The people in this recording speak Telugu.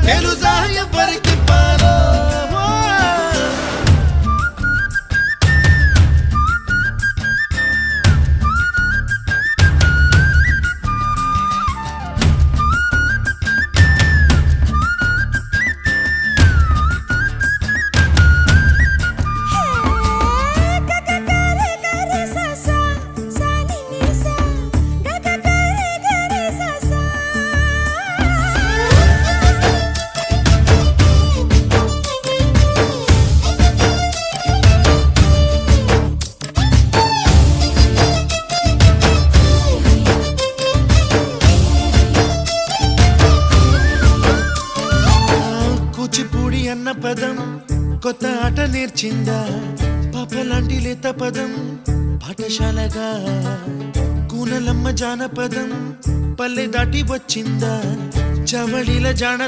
తెలుసా ఎవరికి పాలో కూచిపూడి అన్న పదం కొత్త ఆట నేర్చిందా పాపలాంటి లేత పదం పాఠశాలగా కూనలమ్మ జానపదం పల్లె దాటి వచ్చిందా చవళిల జాన